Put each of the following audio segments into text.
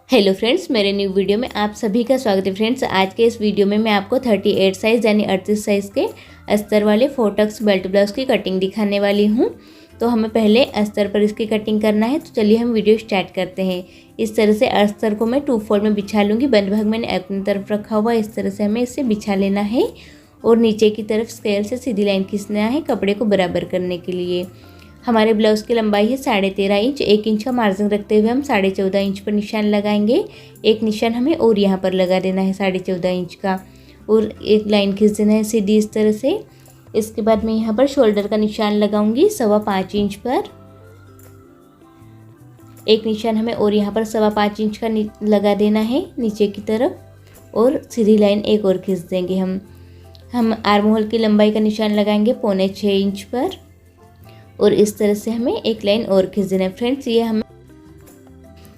Hello friends, मेरे new video में आप सभी का स्वागत है। फ्रेंड्स, आज के इस वीडियो में मैं आपको 38 साइज़ यानी 38 साइज़ के अस्तर वाले 4 टक्स बेल्ट ब्लाउज़ की कटिंग दिखाने वाली हूँ। तो हमें पहले अस्तर पर इसकी कटिंग करना है। तो चलिए हम वीडियो स्टार्ट करते हैं। इस तरह से अस्तर को मैं 2 फोल्ड में बिछा लूँगी। बंद भाग मैंने अपनी तरफ रखा हुआ, इस तरह से हमें इसे बिछा लेना है और नीचे की तरफ स्केल से सीधी लाइन खींचना है कपड़े को बराबर करने के लिए। हमारे ब्लाउज़ की लंबाई है 13.5 इंच। 1 इंच का मार्जिन रखते हुए हम 14.5 इंच पर निशान लगाएंगे। एक निशान हमें और यहाँ पर लगा देना है 14.5 इंच का, और एक लाइन खींच देना है सीधी इस तरह से। इसके बाद मैं यहाँ पर शोल्डर का निशान लगाऊंगी 5.25 इंच पर। एक निशान हमें और यहाँ पर 5.25 इंच का लगा देना है नीचे की तरफ, और सीधी लाइन एक और खींच देंगे। हम आर्म होल की लंबाई का निशान लगाएंगे 5.25 इंच पर, और इस तरह से हमें एक लाइन और खींच देना है। फ्रेंड्स, ये हम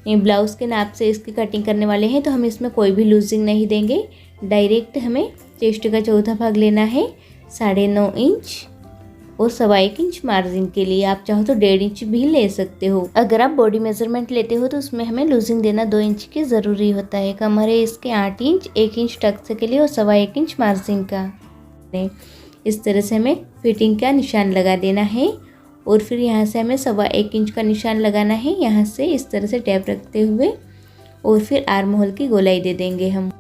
ब्लाउज़ के नाप से इसकी कटिंग करने वाले हैं, तो हम इसमें कोई भी लूजिंग नहीं देंगे। डायरेक्ट हमें चेस्ट का चौथा भाग लेना है 9.5 इंच और 1.25 इंच मार्जिन के लिए। आप चाहो तो 1.5 इंच भी ले सकते हो। अगर आप बॉडी मेजरमेंट लेते हो तो उसमें हमें लूजिंग देना 2 इंच की ज़रूरी होता है। कमर है इसके 8 इंच, 1 इंच टक्स के लिए और 1.25 इंच मार्जिन का। इस तरह से हमें फिटिंग का निशान लगा देना है, और फिर यहाँ से हमें 1.25 इंच का निशान लगाना है यहाँ से इस तरह से टैप रखते हुए, और फिर आर्म होल की गोलाई दे देंगे हम।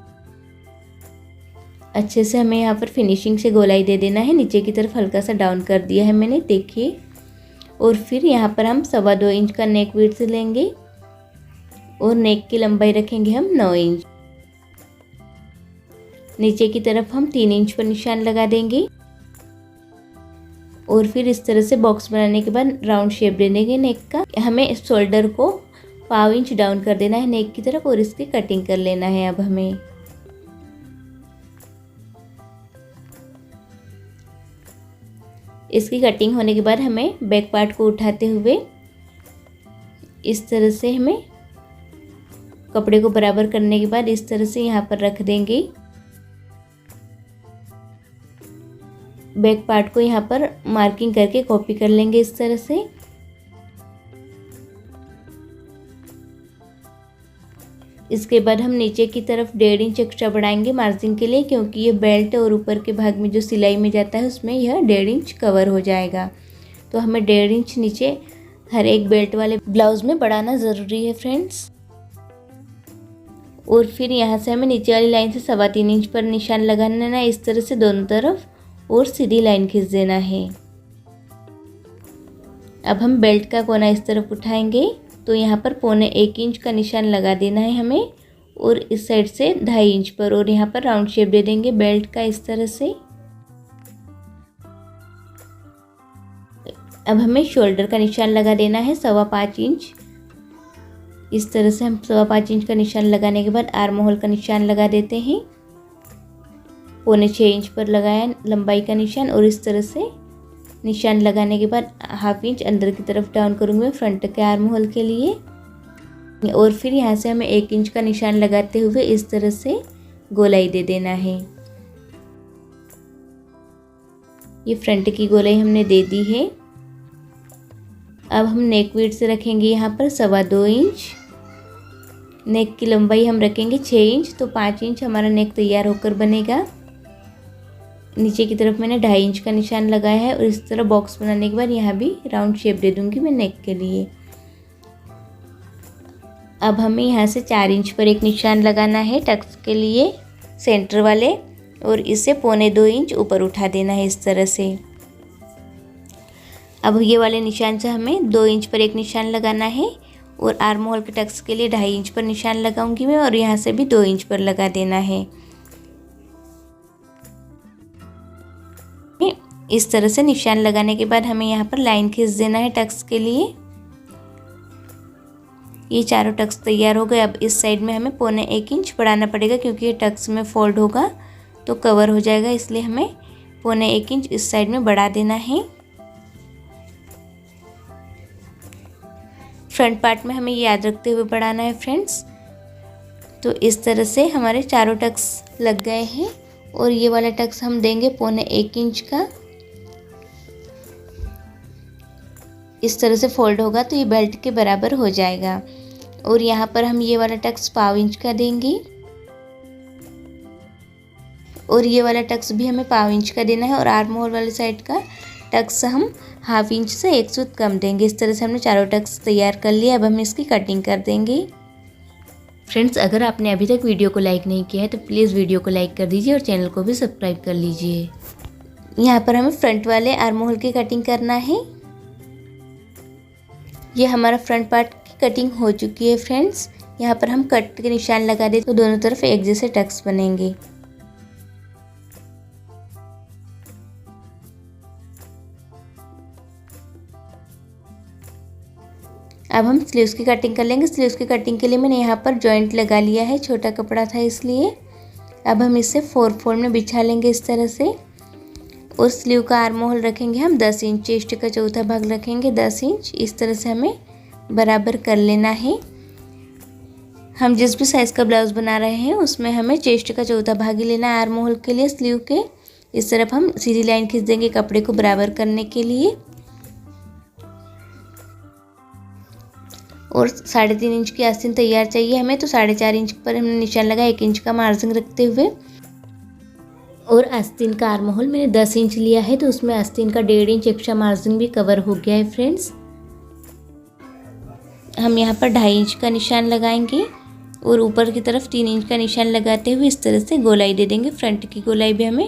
अच्छे से हमें यहाँ पर फिनिशिंग से गोलाई दे देना है। नीचे की तरफ हल्का सा डाउन कर दिया है मैंने, देखिए। और फिर यहाँ पर हम 2.25 इंच का नेक विड्थ लेंगे और नेक की लंबाई रखेंगे हम 9 इंच। नीचे की तरफ हम 3 इंच पर निशान लगा देंगे, और फिर इस तरह से बॉक्स बनाने के बाद राउंड शेप दे देंगे नेक का। हमें शोल्डर को 1.25 इंच डाउन कर देना है नेक की तरफ, और इसकी कटिंग कर लेना है। अब हमें इसकी कटिंग होने के बाद हमें बैक पार्ट को उठाते हुए इस तरह से हमें कपड़े को बराबर करने के बाद इस तरह से यहाँ पर रख देंगे। बैक पार्ट को यहाँ पर मार्किंग करके कॉपी कर लेंगे इस तरह से। इसके बाद हम नीचे की तरफ 1.5 इंच एक्स्ट्रा बढ़ाएंगे मार्जिन के लिए, क्योंकि ये बेल्ट और ऊपर के भाग में जो सिलाई में जाता है उसमें यह 1.5 इंच कवर हो जाएगा। तो हमें 1.5 इंच नीचे हर एक बेल्ट वाले ब्लाउज में बढ़ाना ज़रूरी है फ्रेंड्स। और फिर यहाँ से हमें नीचे वाली लाइन से 3.25 इंच पर निशान लगाना है इस तरह से दोनों तरफ, और सीधी लाइन खींच देना है। अब हम बेल्ट का कोना इस तरफ उठाएंगे, तो यहाँ पर 1.25 इंच का निशान लगा देना है हमें, और इस साइड से 2.5 इंच पर, और यहाँ पर राउंड शेप दे देंगे बेल्ट का इस तरह से। अब हमें शोल्डर का निशान लगा देना है 5.25 इंच। इस तरह से हम 5.25 इंच का निशान लगाने के बाद आर्म होल का निशान लगा देते हैं। 6.25 इंच पर लगाया लंबाई का निशान, और इस तरह से निशान लगाने के बाद 1/2 इंच अंदर की तरफ डाउन करूँगी मैं फ्रंट के आर्म होल के लिए। और फिर यहाँ से हमें 1 इंच का निशान लगाते हुए इस तरह से गोलाई दे देना है। ये फ्रंट की गोलाई हमने दे दी है। अब हम नेक विड्थ से रखेंगे यहाँ पर 2.25 इंच। नेक की लंबाई हम रखेंगे 6 इंच, तो 5 इंच हमारा नेक तैयार होकर बनेगा। नीचे की तरफ मैंने 2.5 इंच का निशान लगाया है, और इस तरह बॉक्स बनाने के बाद यहाँ भी राउंड शेप दे दूंगी मैं नेक के लिए। अब हमें यहाँ से 4 इंच पर एक निशान लगाना है टक्स के लिए सेंटर वाले, और इसे 1.25 इंच ऊपर उठा देना है इस तरह से। अब ये वाले निशान से हमें 2 इंच पर एक निशान लगाना है, और आर्म होल के टक्स के लिए 2.5 इंच पर निशान लगाऊंगी मैं, और यहाँ से भी 2 इंच पर लगा देना है। इस तरह से निशान लगाने के बाद हमें यहाँ पर लाइन खींच देना है टक्स के लिए। ये चारों टक्स तैयार हो गए। अब इस साइड में हमें 1.25 इंच बढ़ाना पड़ेगा, क्योंकि ये टक्स में फोल्ड होगा तो कवर हो जाएगा, इसलिए हमें 1.25 इंच इस साइड में बढ़ा देना है। फ्रंट पार्ट में हमें याद रखते हुए बढ़ाना है फ्रेंड्स। तो इस तरह से हमारे चारों टक्स लग गए हैं, और ये वाला टक्स हम देंगे 1.25 इंच का। इस तरह से फोल्ड होगा तो ये बेल्ट के बराबर हो जाएगा। और यहाँ पर हम ये वाला टक्स 1/2 इंच का देंगे और ये वाला टक्स भी हमें 1/2 इंच का देना है और आर्म होल वाली साइड का टक्स हम 1/2 इंच से 1 सूत कम देंगे। इस तरह से हमने चारों टक्स तैयार कर लिए। अब हम इसकी कटिंग कर देंगे। फ्रेंड्स, अगर आपने अभी तक वीडियो को लाइक नहीं किया है तो प्लीज़ वीडियो को लाइक कर दीजिए और चैनल को भी सब्सक्राइब कर लीजिए। यहाँ पर हमें फ्रंट वाले आर्म होल की कटिंग करना है। ये हमारा फ्रंट पार्ट की कटिंग हो चुकी है फ्रेंड्स। यहाँ पर हम कट के निशान लगा दे तो दोनों तरफ एक जैसे टक्स बनेंगे। अब हम स्लीव्स की कटिंग कर लेंगे। स्लीव्स की कटिंग के लिए मैंने यहाँ पर जॉइंट लगा लिया है, छोटा कपड़ा था इसलिए। अब हम इसे 4 फोल्ड में बिछा लेंगे इस तरह से और स्लीव का आर्म होल रखेंगे हम 10 इंच, चेस्ट का चौथा भाग रखेंगे 10 इंच। इस तरह से हमें बराबर कर लेना है। हम जिस भी साइज़ का ब्लाउज़ बना रहे हैं उसमें हमें चेस्ट का चौथा भाग ही लेना है आर्म होल के लिए। स्लीव के इस तरफ हम सीधी लाइन खींच देंगे कपड़े को बराबर करने के लिए और 3.5 इंच की आस्तीन तैयार चाहिए हमें, तो 4.5 इंच पर हमने निशान लगा, 1 इंच का मार्जिन रखते हुए। और आस्तीन का आर्म होल मैंने 10 इंच लिया है तो उसमें आस्तीन का 1.5 इंच एक्स्ट्रा मार्जिन भी कवर हो गया है फ्रेंड्स। हम यहाँ पर 2.5 इंच का निशान लगाएंगे और ऊपर की तरफ 3 इंच का निशान लगाते हुए इस तरह से गोलाई दे देंगे। फ्रंट की गोलाई भी हमें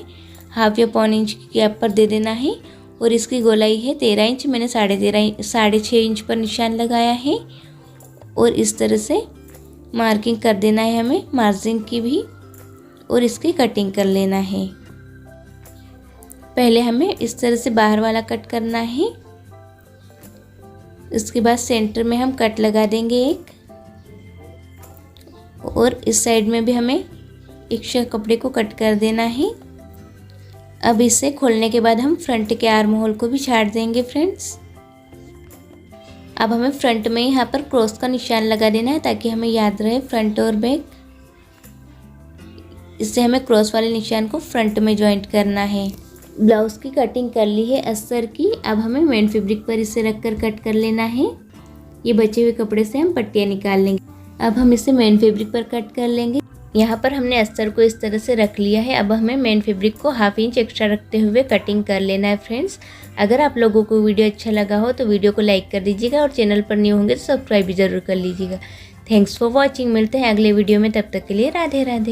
1/2 या 1/4 इंच की गैप पर दे देना है और इसकी गोलाई है 13 इंच। मैंने 6.5 इंच पर निशान लगाया है और इस तरह से मार्किंग कर देना है हमें मार्जिन की भी और इसकी कटिंग कर लेना है। पहले हमें इस तरह से बाहर वाला कट करना है, इसके बाद सेंटर में हम कट लगा देंगे एक और इस साइड में भी हमें एक्स्ट्रा कपड़े को कट कर देना है। अब इसे खोलने के बाद हम फ्रंट के आर्म होल को भी छाट देंगे फ्रेंड्स। अब हमें फ्रंट में यहाँ पर क्रॉस का निशान लगा देना है ताकि हमें याद रहे फ्रंट और बैक। इससे हमें क्रॉस वाले निशान को फ्रंट में जॉइंट करना है। ब्लाउज़ की कटिंग कर ली है अस्तर की। अब हमें मेन फैब्रिक पर इसे रखकर कट कर लेना है। ये बचे हुए कपड़े से हम पट्टियाँ निकाल लेंगे। अब हम इसे मेन फैब्रिक पर कट कर लेंगे। यहाँ पर हमने अस्तर को इस तरह से रख लिया है। अब हमें मेन फैब्रिक को 1/2 इंच एक्स्ट्रा रखते हुए कटिंग कर लेना है फ्रेंड्स। अगर आप लोगों को वीडियो अच्छा लगा हो तो वीडियो को लाइक कर दीजिएगा और चैनल पर न्यू होंगे तो सब्सक्राइब भी ज़रूर कर लीजिएगा। Thanks for watching. मिलते हैं अगले वीडियो में, तब तक के लिए राधे राधे।